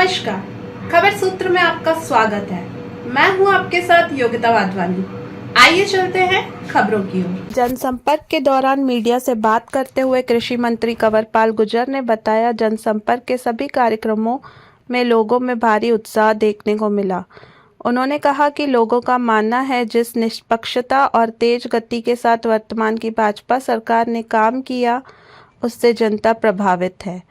नमस्कार, खबर सूत्र में आपका स्वागत है। मैं हूं आपके साथ योगिता वाधवानी। आइए चलते हैं खबरों की ओर। जनसंपर्क के दौरान मीडिया से बात करते हुए कृषि मंत्री कंवरपाल गुर्जर ने बताया, जनसंपर्क के सभी कार्यक्रमों में लोगों में भारी उत्साह देखने को मिला। उन्होंने कहा कि लोगों का मानना है, जिस निष्पक्षता और तेज गति के साथ वर्तमान की भाजपा सरकार ने काम किया, उससे जनता प्रभावित है।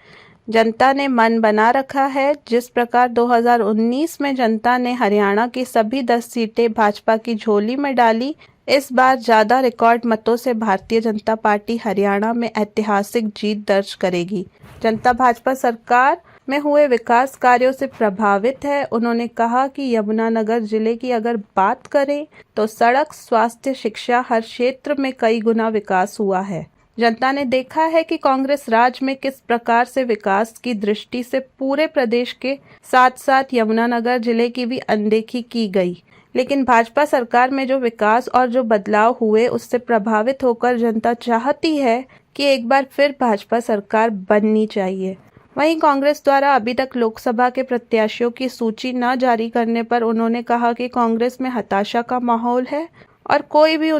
जनता ने मन बना रखा है। जिस प्रकार 2019 में जनता ने हरियाणा की सभी 10 सीटें भाजपा की झोली में डाली, इस बार ज्यादा रिकॉर्ड मतों से भारतीय जनता पार्टी हरियाणा में ऐतिहासिक जीत दर्ज करेगी। जनता भाजपा सरकार में हुए विकास कार्यों से प्रभावित है। उन्होंने कहा कि यमुनानगर जिले की अगर बात करें तो सड़क, स्वास्थ्य, शिक्षा हर क्षेत्र में कई गुना विकास हुआ है। जनता ने देखा है कि कांग्रेस राज में किस प्रकार से विकास की दृष्टि से पूरे प्रदेश के साथ साथ यमुनानगर जिले की भी अनदेखी की गई, लेकिन भाजपा सरकार में जो विकास और जो बदलाव हुए, उससे प्रभावित होकर जनता चाहती है कि एक बार फिर भाजपा सरकार बननी चाहिए। वहीं कांग्रेस द्वारा अभी तक लोकसभा के प्रत्याशियों की सूची न जारी करने पर उन्होंने कहा कि कांग्रेस में हताशा का माहौल है और कोई भी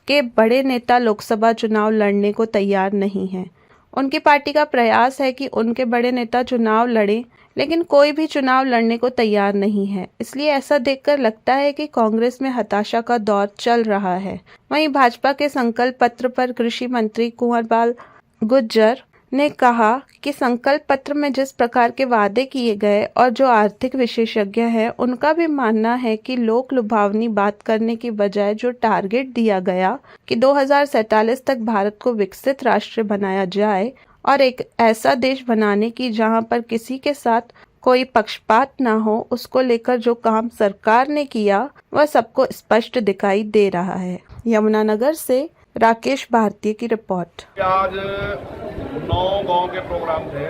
के बड़े नेता लोकसभा चुनाव लड़ने को तैयार नहीं है। उनकी पार्टी का प्रयास है कि उनके बड़े नेता चुनाव लड़ें, लेकिन कोई भी चुनाव लड़ने को तैयार नहीं है। इसलिए ऐसा देखकर लगता है कि कांग्रेस में हताशा का दौर चल रहा है। वहीं भाजपा के संकल्प पत्र पर कृषि मंत्री कंवरपाल गुर्जर ने कहा कि संकल्प पत्र में जिस प्रकार के वादे किए गए और जो आर्थिक विशेषज्ञ हैं, उनका भी मानना है कि लोक लुभावनी बात करने की बजाय जो टारगेट दिया गया कि 2047 तक भारत को विकसित राष्ट्र बनाया जाए और एक ऐसा देश बनाने की जहां पर किसी के साथ कोई पक्षपात ना हो, उसको लेकर जो काम सरकार ने किया वह सबको स्पष्ट दिखाई दे रहा है। यमुनानगर से राकेश भारती की रिपोर्ट। आज 9 गांव के प्रोग्राम थे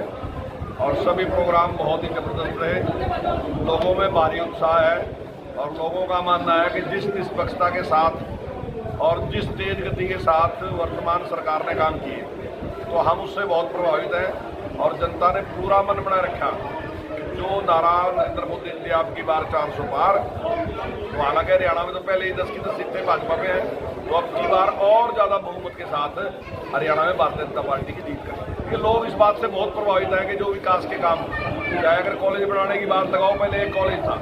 और सभी प्रोग्राम बहुत ही जबरदस्त रहे। लोगों में भारी उत्साह है और लोगों का मानना है कि जिस निष्पक्षता के साथ और जिस तेज गति के साथ वर्तमान सरकार ने काम किए, तो हम उससे बहुत प्रभावित हैं और जनता ने पूरा मन बना रखा। जो नारा नरेंद्र मोदी ने दिया आपकी बार 400 पार, तो हालांकि हरियाणा में तो पहले ही 10 की 10 सीटें भाजपा पे हैं, तो अब की बार और ज़्यादा बहुमत के साथ हरियाणा में भारतीय जनता पार्टी की जीत करेगी। ये लोग इस बात से बहुत प्रभावित हैं कि जो विकास के काम, चाहे अगर कॉलेज बनाने की बात लगाओ, पहले एक कॉलेज था,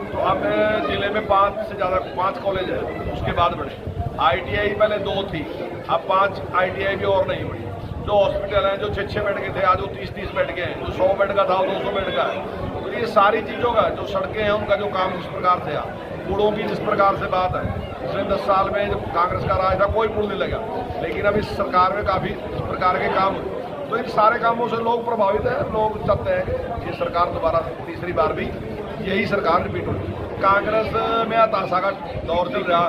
तो अब जिले में 5 से ज़्यादा 5 कॉलेज है, उसके बाद बने। ITI पहले 2 थी, अब 5 ITI भी और नहीं बड़ी। जो हॉस्पिटल हैं जो 6-6 बेड के थे, आज वो 30-30 बेड के हैं। जो 100 बेड का था वो 200 बेड का है। तो ये सारी चीज़ों का, जो सड़कें हैं उनका जो काम जिस प्रकार से, पुलों की जिस प्रकार से बात है, पिछले 10 साल में जब कांग्रेस का राज था कोई पुल नहीं लगा, लेकिन अब इस सरकार में काफ़ी इस प्रकार के काम, तो इन सारे कामों से लोग प्रभावित हैं। लोग चाहते हैं कि ये सरकार दोबारा तीसरी बार भी यही सरकार रिपीट होगी। कांग्रेस में हताशा का दौर चल रहा,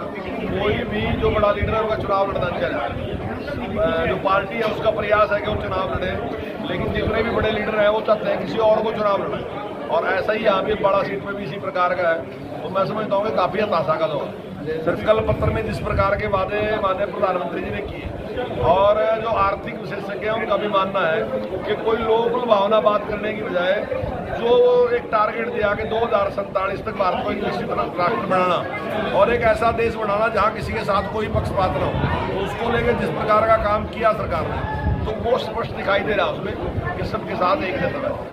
कोई भी जो बड़ा लीडर है उनका चुनाव लड़ना नहीं चाह। जो पार्टी है उसका प्रयास है कि वो चुनाव लड़े, लेकिन जितने भी बड़े लीडर हैं वो चाहते हैं किसी और को चुनाव लड़े, और ऐसा ही यहाँ भी बड़ा सीट में भी इसी प्रकार का है। तो मैं समझता हूँ कि काफ़ी हताशा का दौर। संकल्प पत्र में जिस प्रकार के वादे माननीय प्रधानमंत्री जी ने किए और जो आर्थिक विशेषज्ञ हैं उनका भी मानना है कि कोई लोक लुभावना बात करने की बजाय जो एक टारगेट दिया कि 2047 तक भारत को एक विकसित राष्ट्र बनाना और एक ऐसा देश बनाना जहाँ किसी के साथ कोई पक्षपात न हो, तो उसको लेकर जिस प्रकार का काम किया सरकार ने, तो वो स्पष्ट दिखाई दे रहा है उसमें कि सबके साथ एक जैसा है।